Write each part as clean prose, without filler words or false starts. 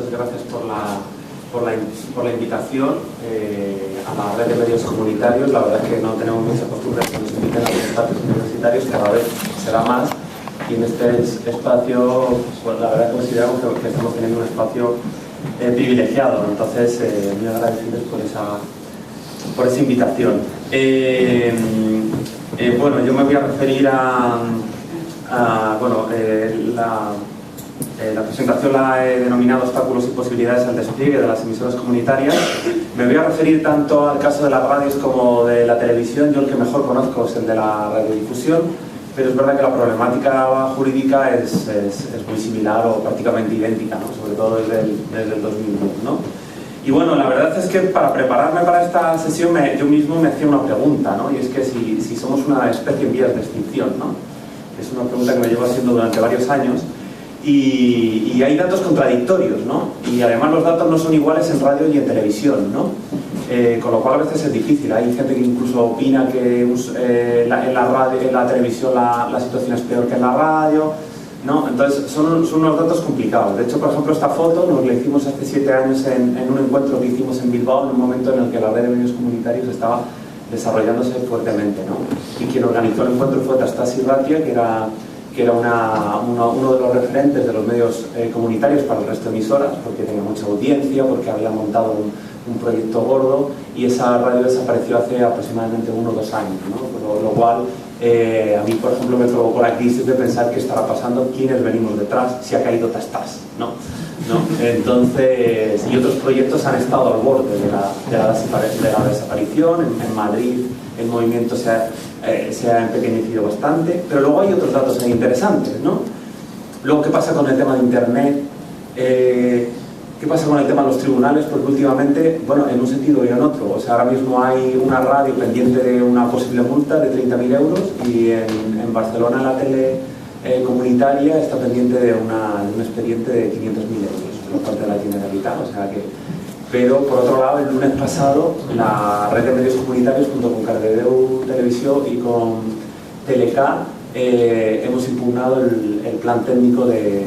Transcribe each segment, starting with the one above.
muchas gracias por la invitación a la red de medios comunitarios. La verdad es que no tenemos mucha costumbre que nos inviten a los espacios universitarios, cada vez se da más, y en este espacio, pues la verdad consideramos que estamos teniendo un espacio privilegiado, entonces muy agradecidos por esa invitación. Bueno, yo me voy a referir la presentación la he denominado Obstáculos y posibilidades al despliegue de las emisoras comunitarias. Me voy a referir tanto al caso de las radios como de la televisión. Yo el que mejor conozco es el de la radiodifusión, pero es verdad que la problemática jurídica es muy similar o prácticamente idéntica, ¿no? Sobre todo desde el 2010, ¿no? Y bueno, la verdad es que para prepararme para esta sesión yo mismo me hacía una pregunta, ¿no? Y es que si somos una especie en vías de extinción, ¿no? Es una pregunta que me llevo haciendo durante varios años. Y hay datos contradictorios, ¿no? Y además los datos no son iguales en radio y en televisión, ¿no? Con lo cual a veces es difícil. Hay gente que incluso opina que en la televisión la situación es peor que en la radio, ¿no? Entonces son unos datos complicados. De hecho, por ejemplo, esta foto nos la hicimos hace 7 años en un encuentro que hicimos en Bilbao, en un momento en el que la red de medios comunitarios estaba desarrollándose fuertemente, ¿no? Y quien organizó el encuentro fue Tastas Irratia, que era uno de los referentes de los medios comunitarios para el resto de emisoras, porque tenía mucha audiencia, porque había montado un proyecto gordo, y esa radio desapareció hace aproximadamente 1 o 2 años, ¿no? Por lo cual a mí, por ejemplo, me provocó la crisis de pensar qué estará pasando, quiénes venimos detrás, si ha caído Tastas, ¿no? Entonces, y otros proyectos han estado al borde de la desaparición. En Madrid el movimiento se ha empequeñecido bastante, pero luego hay otros datos interesantes, ¿no? Luego, ¿qué pasa con el tema de Internet? ¿Qué pasa con el tema de los tribunales? Porque últimamente, bueno, en un sentido y en otro, o sea, ahora mismo hay una radio pendiente de una posible multa de 30.000 euros, y en Barcelona la tele comunitaria está pendiente de un expediente de 500.000 euros por parte de la Generalitat, o sea que... Pero, por otro lado, el lunes pasado, la red de medios comunitarios, junto con Cardedeu Televisión y con Telecat, hemos impugnado el plan técnico de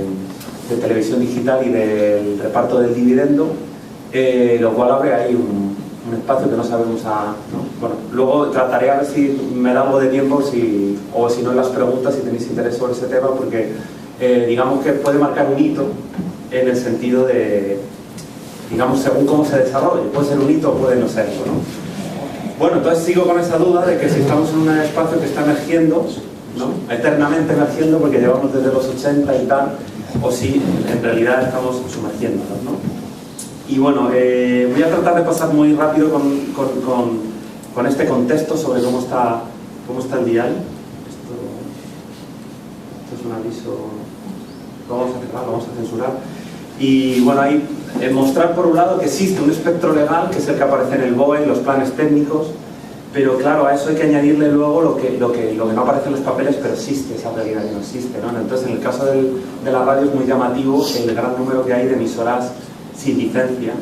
televisión digital y del reparto del dividendo, lo cual abre ahí un espacio que no sabemos ¿no? Bueno, luego trataré a ver si me da algo de tiempo, o si no en las preguntas, si tenéis interés sobre ese tema, porque digamos que puede marcar un hito en el sentido de... digamos, según cómo se desarrolle, puede ser un hito o puede no serlo, ¿no? Bueno, entonces sigo con esa duda de que si estamos en un espacio que está emergiendo, ¿no? Eternamente emergiendo, porque llevamos desde los 80 y tal, o si en realidad estamos sumergiéndonos, ¿no? Y bueno, voy a tratar de pasar muy rápido con este contexto sobre cómo está el dial. Esto es un aviso, lo vamos a cerrar, lo vamos a censurar. Y bueno, ahí mostrar por un lado que existe un espectro legal, que es el que aparece en el BOE, en los planes técnicos, pero claro, a eso hay que añadirle luego lo que no aparece en los papeles, pero existe esa realidad que no existe, ¿no? Entonces, en el caso de la radio es muy llamativo el gran número que hay de emisoras sin licencia.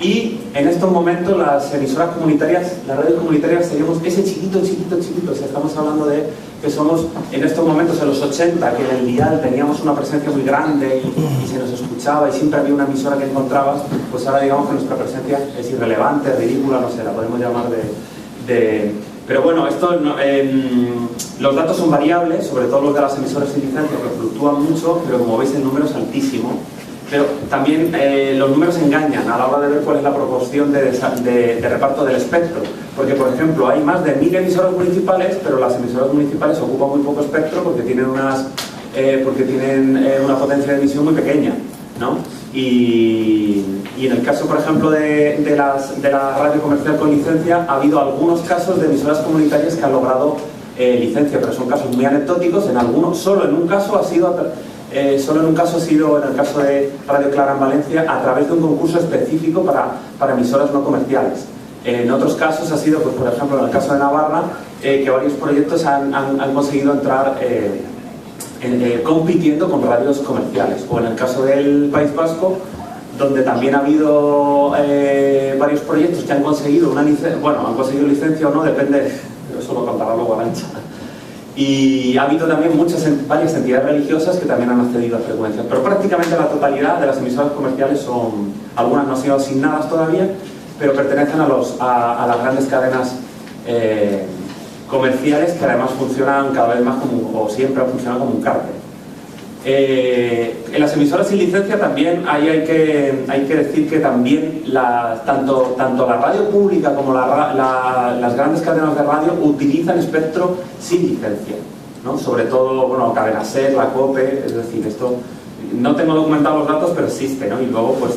Y en estos momentos las emisoras comunitarias, las radios comunitarias, seríamos ese chiquito, o sea, estamos hablando de que somos en estos momentos, en los 80, que en el dial teníamos una presencia muy grande y se nos escuchaba y siempre había una emisora que encontrabas, pues ahora digamos que nuestra presencia es irrelevante, ridícula, no sé, la podemos llamar Pero bueno, los datos son variables, sobre todo los de las emisoras sin licencia, que fluctúan mucho, pero como veis el número es altísimo. Pero también los números engañan a la hora de ver cuál es la proporción de reparto del espectro, porque por ejemplo hay más de 1000 emisoras municipales, pero las emisoras municipales ocupan muy poco espectro porque tienen una potencia de emisión muy pequeña, ¿no? Y en el caso, por ejemplo, de la radio comercial con licencia, ha habido algunos casos de emisoras comunitarias que han logrado licencia, pero son casos muy anecdóticos. Solo en un caso ha sido en el caso de Radio Clara en Valencia, a través de un concurso específico para emisoras no comerciales. En otros casos ha sido, pues, por ejemplo, en el caso de Navarra, que varios proyectos han conseguido entrar compitiendo con radios comerciales. O en el caso del País Vasco, donde también ha habido varios proyectos que han conseguido licencia o no, depende, pero eso lo contará luego Arantxa. Y ha habido también varias entidades religiosas que también han accedido a frecuencias, pero prácticamente la totalidad de las emisoras comerciales son, algunas no han sido asignadas todavía, pero pertenecen a las grandes cadenas comerciales, que además funcionan cada vez más como, o siempre han funcionado como un cártel. En las emisoras sin licencia también hay que decir que también tanto la radio pública como las grandes cadenas de radio utilizan espectro sin licencia, ¿no? Sobre todo, bueno, Cadena Ser, la COPE, es decir, esto no tengo documentados los datos, pero existe, ¿no? Y luego pues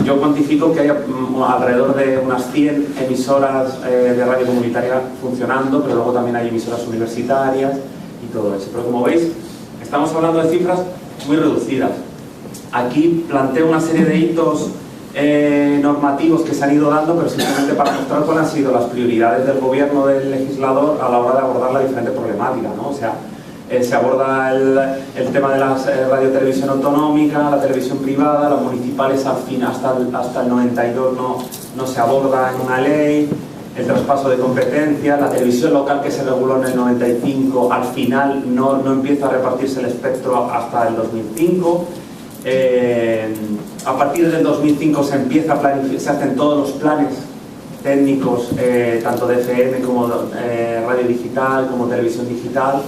yo cuantifico que hay alrededor de unas 100 emisoras de radio comunitaria funcionando, pero luego también hay emisoras universitarias y todo eso. Pero como veis, estamos hablando de cifras muy reducidas. Aquí planteo una serie de hitos normativos que se han ido dando, pero simplemente para mostrar cuáles han sido las prioridades del gobierno, del legislador, a la hora de abordar la diferente problemática, ¿no? O sea, se aborda el tema de la radiotelevisión autonómica, la televisión privada, las municipales al fin, hasta el 92 no se aborda en una ley, el traspaso de competencias, la televisión local que se reguló en el 95, al final no empieza a repartirse el espectro hasta el 2005. A partir del 2005 se empieza a planificar, se hacen todos los planes técnicos, tanto de FM como radio digital, como televisión digital,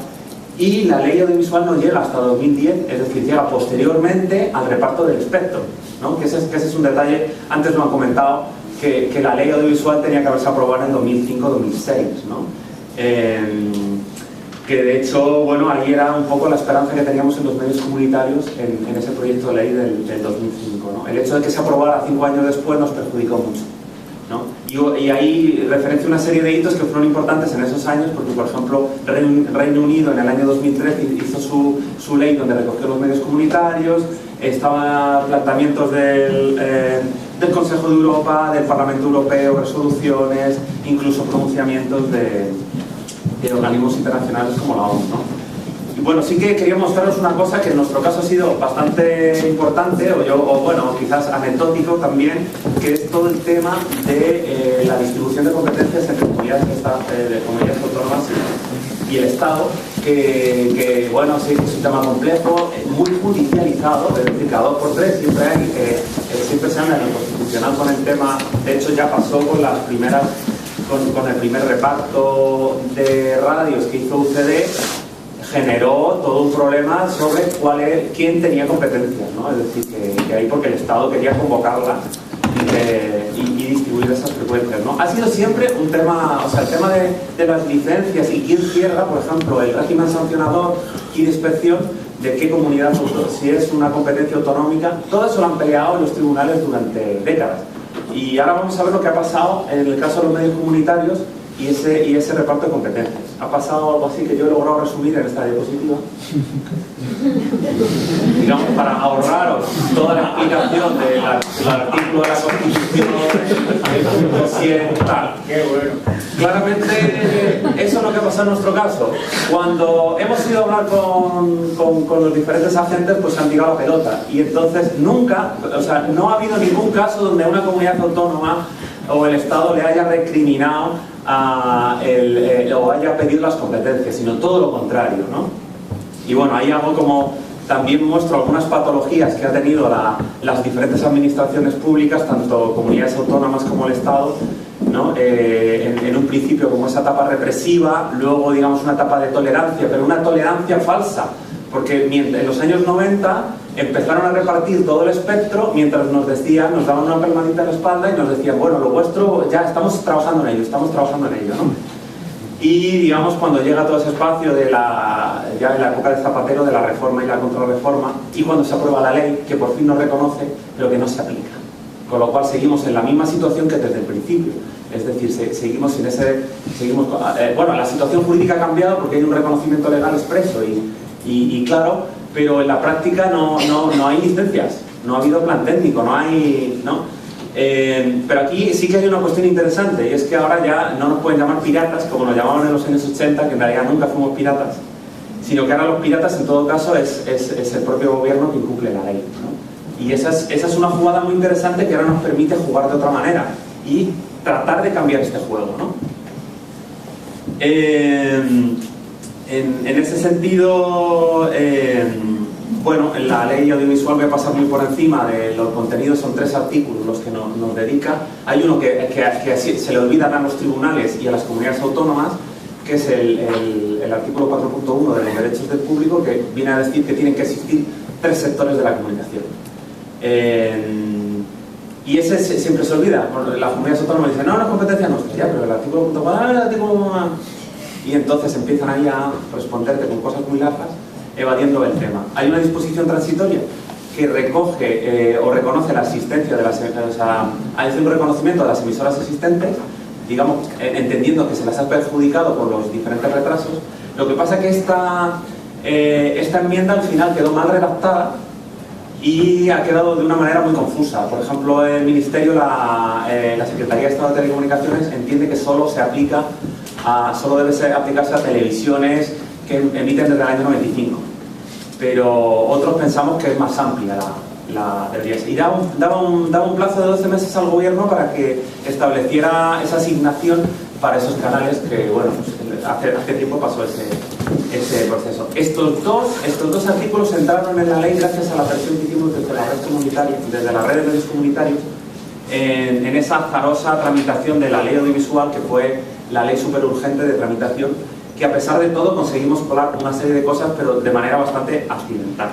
y la ley audiovisual no llega hasta 2010, es decir, llega posteriormente al reparto del espectro, ¿no? Que ese es un detalle, antes lo han comentado, que la ley audiovisual tenía que haberse aprobado en 2005-2006, ¿no? Que de hecho, bueno, ahí era un poco la esperanza que teníamos en los medios comunitarios en ese proyecto de ley del 2005, ¿no? El hecho de que se aprobara 5 años después nos perjudicó mucho, ¿no? Y ahí referencia una serie de hitos que fueron importantes en esos años, porque por ejemplo Reino Unido en el año 2013 hizo su ley donde recogió los medios comunitarios, estaban planteamientos del Consejo de Europa, del Parlamento Europeo, resoluciones, incluso pronunciamientos de organismos internacionales como la ONU, ¿no? Y bueno, sí que quería mostraros una cosa que en nuestro caso ha sido bastante importante, o bueno, quizás anecdótico también, que es todo el tema de la distribución de competencias entre comunidades autónomas y el Estado, que bueno, sí, es un tema complejo, muy judicializado, es decir, cada 2 por 3 siempre se anda en el Constitucional con el tema. De hecho ya pasó con las primeras, con el primer reparto de radios que hizo UCD, generó todo un problema sobre quién tenía competencias, ¿no? Es decir, que ahí porque el Estado quería convocarla y distribuir esas frecuencias, ¿no? Ha sido siempre un tema, o sea, el tema de las licencias y quién cierra, por ejemplo, el régimen sancionador y de inspección de qué comunidad, si es una competencia autonómica, todo eso lo han peleado en los tribunales durante décadas. Y ahora vamos a ver lo que ha pasado en el caso de los medios comunitarios y ese reparto de competencias. Ha pasado algo así que yo he logrado resumir en esta diapositiva. Digamos, para ahorraros toda la explicación del artículo de la Constitución, tal. Qué bueno. Claramente, eso es lo que ha pasado en nuestro caso. Cuando hemos ido a hablar con los diferentes agentes, pues se han tirado la pelota. Y entonces nunca, o sea, no ha habido ningún caso donde una comunidad autónoma o el Estado le haya recriminado o haya pedido las competencias, sino todo lo contrario, ¿no? Y bueno, ahí hago como, también muestro algunas patologías que ha tenido las diferentes administraciones públicas, tanto comunidades autónomas como el Estado, ¿no? En un principio como esa etapa represiva, luego digamos una etapa de tolerancia, pero una tolerancia falsa, porque en los años 90 empezaron a repartir todo el espectro mientras nos daban una palmadita en la espalda y nos decían, bueno, lo vuestro ya estamos trabajando en ello, ¿no? Y digamos cuando llega todo ese espacio ya en la época de Zapatero, de la reforma y la contrarreforma, y cuando se aprueba la ley, que por fin nos reconoce, pero que no se aplica. Con lo cual seguimos en la misma situación que desde el principio. Es decir, seguimos bueno, la situación jurídica ha cambiado porque hay un reconocimiento legal expreso y claro, pero en la práctica no hay licencias, no ha habido plan técnico, ¿no? Pero aquí sí que hay una cuestión interesante, y es que ahora ya no nos pueden llamar piratas como nos llamaban en los años 80, que en realidad nunca fuimos piratas, sino que ahora los piratas en todo caso es el propio gobierno que incumple la ley, ¿no? Y esa es una jugada muy interesante que ahora nos permite jugar de otra manera y tratar de cambiar este juego, ¿no? En ese sentido, bueno, en la ley audiovisual voy a pasar muy por encima de los contenidos, son 3 artículos los que nos dedica. Hay uno que se le olvidan a los tribunales y a las comunidades autónomas, que es el artículo 4.1 de los derechos del público, que viene a decir que tienen que existir 3 sectores de la comunicación. Y ese siempre se olvida. Las comunidades autónomas dicen, no, no es competencia nuestra, ya, pero el artículo 4.1, el artículo... Y entonces empiezan ahí a responderte con cosas muy largas, evadiendo el tema. Hay una disposición transitoria que recoge o reconoce la existencia de las... O sea, hace un reconocimiento de las emisoras existentes, digamos, entendiendo que se las ha perjudicado por los diferentes retrasos. Lo que pasa es que esta enmienda al final quedó mal redactada y ha quedado de una manera muy confusa. Por ejemplo, el Ministerio, la Secretaría de Estado de Telecomunicaciones entiende que solo se aplica solo debe aplicarse a televisiones que emiten desde el año 95. Pero otros pensamos que es más amplia debería ser. Y daba un plazo de 12 meses al gobierno para que estableciera esa asignación para esos canales que, bueno, pues hace tiempo pasó ese proceso. Estos dos artículos entraron en la ley gracias a la presión que hicimos desde la red de medios comunitarios en esa azarosa tramitación de la ley audiovisual, que fue la ley súper urgente de tramitación, que a pesar de todo conseguimos colar una serie de cosas, pero de manera bastante accidental.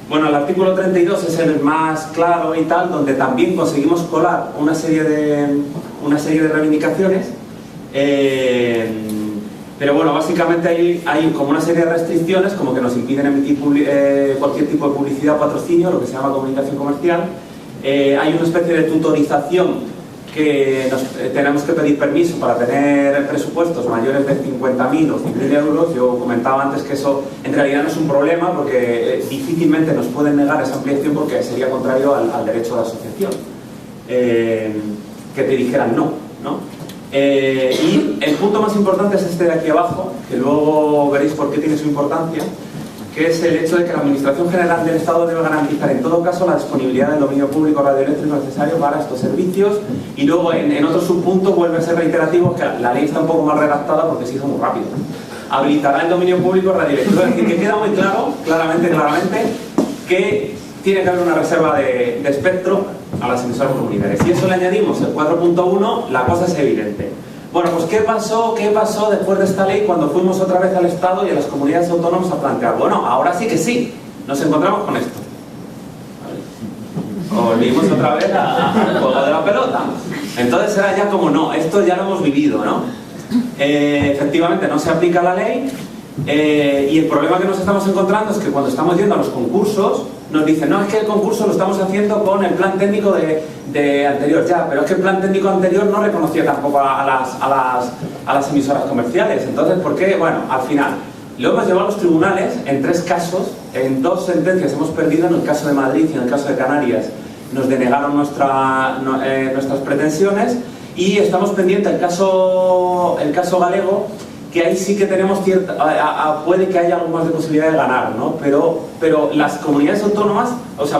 Bueno, el artículo 32 es el más claro y tal, donde también conseguimos colar una serie de reivindicaciones, pero bueno, básicamente hay como una serie de restricciones, como que nos impiden emitir cualquier tipo de publicidad o patrocinio, lo que se llama comunicación comercial. Hay una especie de tutorización que tenemos que pedir permiso para tener presupuestos mayores de 50.000 o 100.000 euros. Yo comentaba antes que eso en realidad no es un problema, porque difícilmente nos pueden negar esa ampliación, porque sería contrario al derecho de asociación, que te dijeran no. Y el punto más importante es este de aquí abajo, que luego veréis por qué tiene su importancia, que es el hecho de que la Administración General del Estado debe garantizar en todo caso la disponibilidad del dominio público radioeléctrico necesario para estos servicios. Y luego en otro subpunto vuelve a ser reiterativo, que la ley está un poco mal redactada porque se hizo muy rápido. Habilitará el dominio público radioeléctrico. Es decir, que queda muy claro, claramente, que tiene que haber una reserva de espectro a las emisoras comunitarias. Si eso le añadimos el 4.1, la cosa es evidente. Bueno, pues ¿qué pasó después de esta ley cuando fuimos otra vez al Estado y a las comunidades autónomas a plantear? Bueno, ahora sí que sí, nos encontramos con esto. Volvimos otra vez al juego de la pelota. Entonces era ya como, no, esto ya lo hemos vivido, ¿no? Efectivamente no se aplica la ley, y el problema que nos estamos encontrando es que cuando estamos yendo a los concursos nos dicen, no, es que el concurso lo estamos haciendo con el plan técnico de anterior, ya, pero es que el plan técnico anterior no reconocía tampoco a las emisoras comerciales. Entonces, ¿por qué? Bueno, al final lo hemos llevado a los tribunales en 3 casos, en 2 sentencias hemos perdido. En el caso de Madrid y en el caso de Canarias nos denegaron nuestras pretensiones, y estamos pendientes el caso galego, que ahí sí que tenemos puede que haya algo más de posibilidad de ganar, ¿no? Pero las comunidades autónomas, los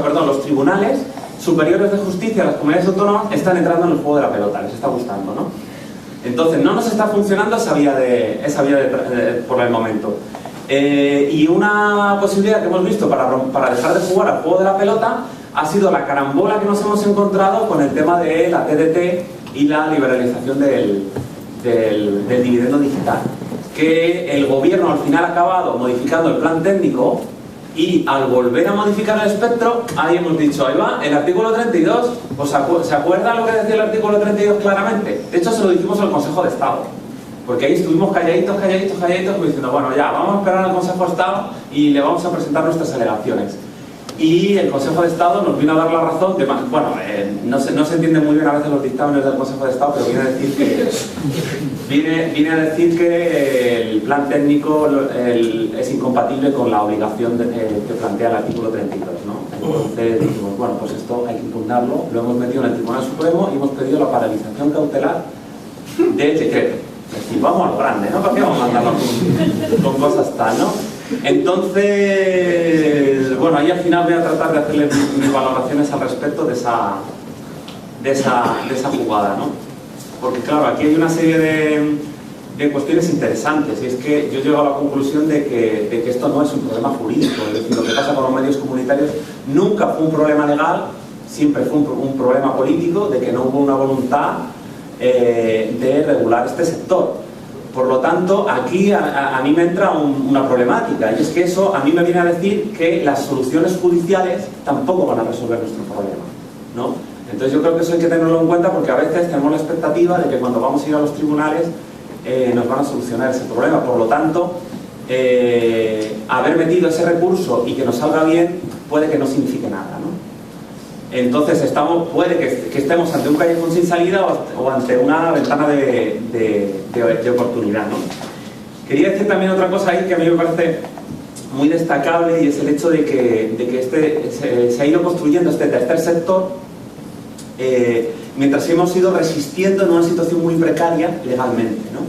tribunales superiores de justicia, las comunidades autónomas, están entrando en el juego de la pelota, les está gustando, ¿no? Entonces no nos está funcionando esa vía por el momento. Y una posibilidad que hemos visto para dejar de jugar al juego de la pelota ha sido la carambola que nos hemos encontrado con el tema de la TDT y la liberalización del dividendo digital, que el gobierno al final ha acabado modificando el plan técnico, y al volver a modificar el espectro, ahí hemos dicho, ahí va, el artículo 32, pues ¿se acuerdan lo que decía el artículo 32 claramente? De hecho se lo dijimos al Consejo de Estado, porque ahí estuvimos calladitos, como diciendo, bueno, ya, vamos a esperar al Consejo de Estado y le vamos a presentar nuestras alegaciones. Y el Consejo de Estado nos vino a dar la razón, no se entiende muy bien a veces los dictámenes del Consejo de Estado, pero viene a decir que el plan técnico es incompatible con la obligación que plantea el artículo 32, ¿no? Entonces dijimos, bueno, pues esto hay que impugnarlo, lo hemos metido en el Tribunal Supremo y hemos pedido la paralización cautelar del decreto. Es decir, vamos a lo grande, ¿no? ¿Para qué vamos a andarnos con cosas tal, no? Entonces, bueno, ahí al final voy a tratar de hacerle mis valoraciones al respecto de esa jugada, ¿no? Porque claro, aquí hay una serie de cuestiones interesantes, y es que yo llego a la conclusión de que esto no es un problema jurídico, es decir, lo que pasa con los medios comunitarios nunca fue un problema legal, siempre fue un problema político, de que no hubo una voluntad de regular este sector. Por lo tanto, aquí a mí me entra una problemática, y es que eso a mí me viene a decir que las soluciones judiciales tampoco van a resolver nuestro problema, ¿no? Entonces yo creo que eso hay que tenerlo en cuenta, porque a veces tenemos la expectativa de que cuando vamos a ir a los tribunales nos van a solucionar ese problema. Por lo tanto, haber metido ese recurso y que nos salga bien puede que no signifique nada, ¿no? Entonces puede que estemos ante un callejón sin salida o ante una ventana de oportunidad, ¿no? Quería decir también otra cosa ahí que a mí me parece muy destacable, y es el hecho de que se ha ido construyendo este tercer sector mientras hemos ido resistiendo en una situación muy precaria legalmente, ¿no?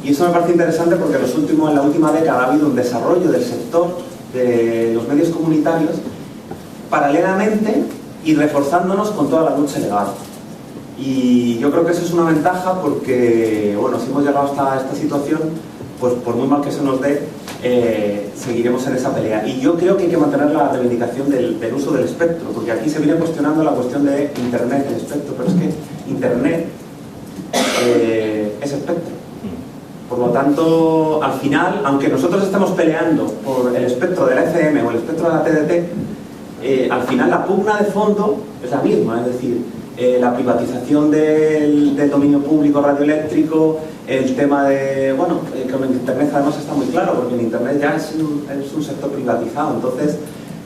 Y eso me parece interesante porque en la última década ha habido un desarrollo del sector de los medios comunitarios paralelamente y reforzándonos con toda la lucha legal. Y yo creo que eso es una ventaja porque, bueno, si hemos llegado hasta esta situación, pues por muy mal que se nos dé, seguiremos en esa pelea. Y yo creo que hay que mantener la reivindicación del uso del espectro, porque aquí se viene cuestionando la cuestión de Internet, el espectro, pero es que Internet es espectro. Por lo tanto, al final, aunque nosotros estemos peleando por el espectro de la FM o el espectro de la TDT, al final la pugna de fondo es la misma, es decir, la privatización del dominio público radioeléctrico, el tema de, bueno, con el Internet además está muy claro, porque el Internet ya es un sector privatizado. Entonces,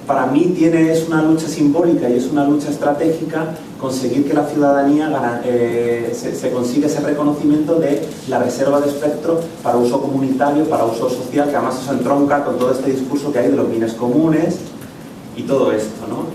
para mí es una lucha simbólica y es una lucha estratégica conseguir que la ciudadanía se consiga ese reconocimiento de la reserva de espectro para uso comunitario, para uso social, que además eso entronca con todo este discurso que hay de los bienes comunes y todo esto, ¿no?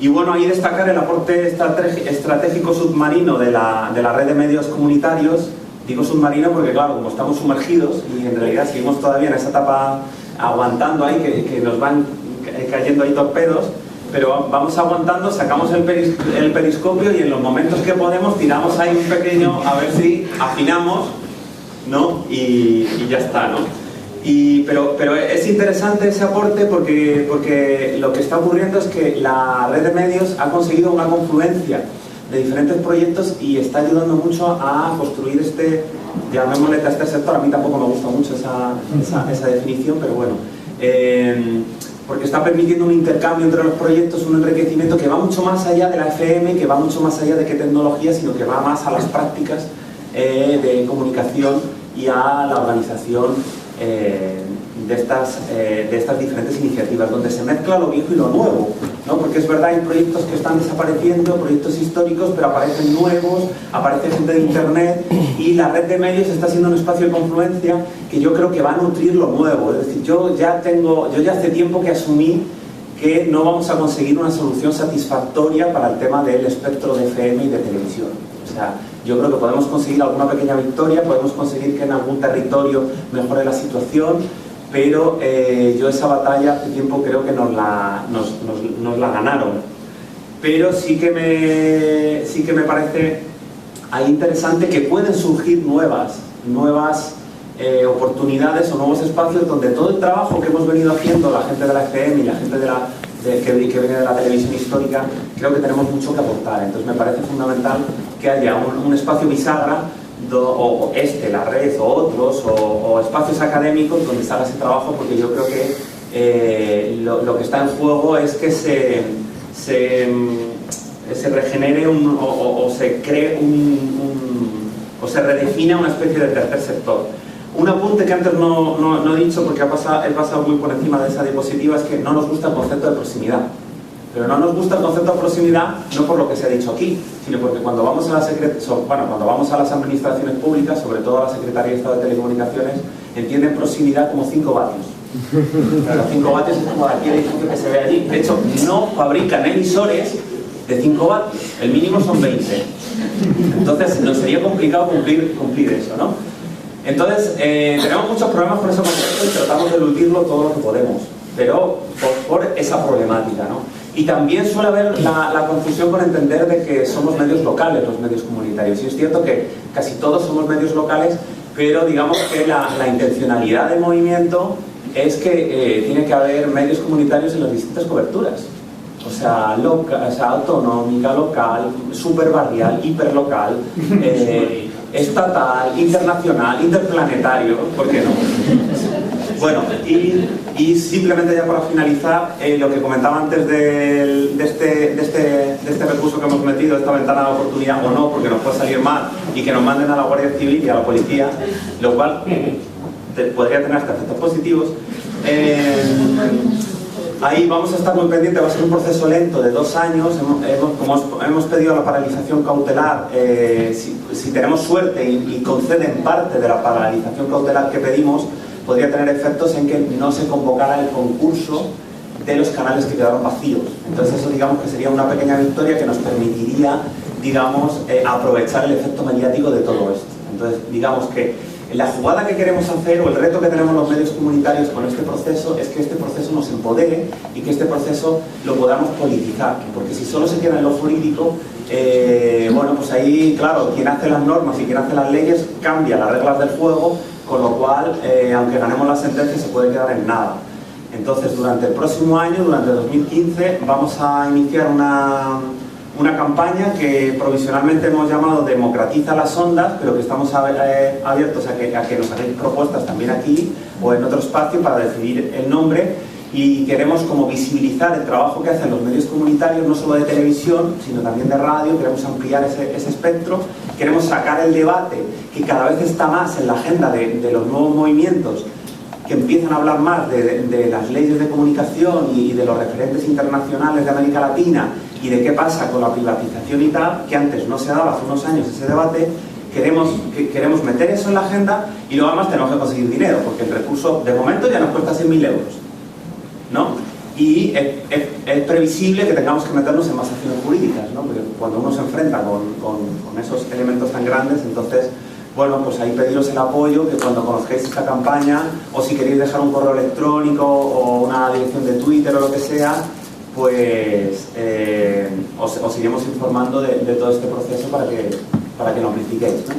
Y bueno, ahí destacar el aporte estratégico submarino de la red de medios comunitarios. Digo submarino porque, claro, como estamos sumergidos y en realidad seguimos todavía en esa etapa aguantando ahí, que nos van cayendo ahí torpedos, pero vamos aguantando, sacamos el periscopio y en los momentos que podemos tiramos ahí un pequeño, a ver si afinamos, ¿no? Y ya está, ¿no? Pero es interesante ese aporte porque lo que está ocurriendo es que la red de medios ha conseguido una confluencia de diferentes proyectos y está ayudando mucho a construir llamémosle tercer sector. A mí tampoco me gusta mucho esa definición, pero bueno, porque está permitiendo un intercambio entre los proyectos, un enriquecimiento que va mucho más allá de la FM, que va mucho más allá de qué tecnología, sino que va más a las prácticas de comunicación y a la organización de estas diferentes iniciativas, donde se mezcla lo viejo y lo nuevo, ¿no? Porque es verdad, hay proyectos que están desapareciendo, proyectos históricos, pero aparecen nuevos, aparece gente de Internet, y la red de medios está siendo un espacio de confluencia que yo creo que va a nutrir lo nuevo. Es decir, yo ya hace tiempo que asumí que no vamos a conseguir una solución satisfactoria para el tema del espectro de FM y de televisión. O sea, yo creo que podemos conseguir alguna pequeña victoria, podemos conseguir que en algún territorio mejore la situación, pero yo esa batalla hace tiempo creo que nos la ganaron. Pero sí que me parece ahí interesante que pueden surgir nuevas oportunidades o nuevos espacios donde todo el trabajo que hemos venido haciendo la gente de la FM y la gente que viene de la televisión histórica, creo que tenemos mucho que aportar. Entonces me parece fundamental que haya un espacio bisagra, la red o otros, o espacios académicos donde se haga ese trabajo, porque yo creo que lo que está en juego es que se regenere o se cree o se redefina una especie de tercer sector. Un apunte que antes no he dicho porque he pasado muy por encima de esa diapositiva, es que no nos gusta el concepto de proximidad. Pero no nos gusta el concepto de proximidad no por lo que se ha dicho aquí, sino porque cuando vamos a las administraciones públicas, sobre todo a la Secretaría de Estado de Telecomunicaciones, entienden proximidad como 5 vatios. Pero 5 vatios es como aquel edificio que se ve allí. De hecho, no fabrican emisores de 5 vatios, el mínimo son 20. Entonces nos sería complicado cumplir eso, ¿no? Entonces, tenemos muchos problemas con ese concepto y tratamos de eludirlo todo lo que podemos, pero por esa problemática, ¿no? Y también suele haber la confusión con entender de que somos medios locales los medios comunitarios. Y es cierto que casi todos somos medios locales, pero digamos que la intencionalidad del movimiento es que tiene que haber medios comunitarios en las distintas coberturas. O sea, autonómica, local, superbarrial, hiperlocal, estatal, internacional, interplanetario, ¿por qué no? Bueno, y simplemente ya para finalizar, lo que comentaba antes de este recurso que hemos metido, esta ventana de oportunidad o no, porque nos puede salir mal y que nos manden a la Guardia Civil y a la policía, lo cual podría tener hasta efectos positivos. Ahí vamos a estar muy pendientes, va a ser un proceso lento de 2 años. Como hemos pedido la paralización cautelar, si tenemos suerte y conceden parte de la paralización cautelar que pedimos, podría tener efectos en que no se convocara el concurso de los canales que quedaron vacíos. Entonces eso, digamos, que sería una pequeña victoria que nos permitiría, digamos, aprovechar el efecto mediático de todo esto. Entonces, digamos que la jugada que queremos hacer, o el reto que tenemos los medios comunitarios con este proceso, es que este proceso nos empodere y que este proceso lo podamos politizar, porque si solo se queda en lo jurídico, bueno, pues ahí, claro, quien hace las normas y quien hace las leyes cambia las reglas del juego, con lo cual, aunque ganemos la sentencia, se puede quedar en nada. Entonces, durante el próximo año, durante 2015, vamos a iniciar una campaña que provisionalmente hemos llamado Democratiza las Ondas, pero que estamos abiertos a que nos hagáis propuestas también aquí o en otro espacio para decidir el nombre, y queremos como visibilizar el trabajo que hacen los medios comunitarios, no solo de televisión, sino también de radio. Queremos ampliar ese espectro, queremos sacar el debate que cada vez está más en la agenda de los nuevos movimientos, que empiezan a hablar más de las leyes de comunicación y de los referentes internacionales de América Latina y de qué pasa con la privatización y tal, que antes no se daba hace unos años ese debate. Queremos meter eso en la agenda, y luego además tenemos que conseguir dinero, porque el recurso de momento ya nos cuesta 6.000 euros, ¿no? Y es previsible que tengamos que meternos en más acciones jurídicas, ¿no? Porque cuando uno se enfrenta con esos elementos tan grandes, entonces, bueno, pues ahí pediros el apoyo, que cuando conozcáis esta campaña, o si queréis dejar un correo electrónico o una dirección de Twitter o lo que sea, pues os iremos informando de todo este proceso para que lo amplifiquéis, ¿no?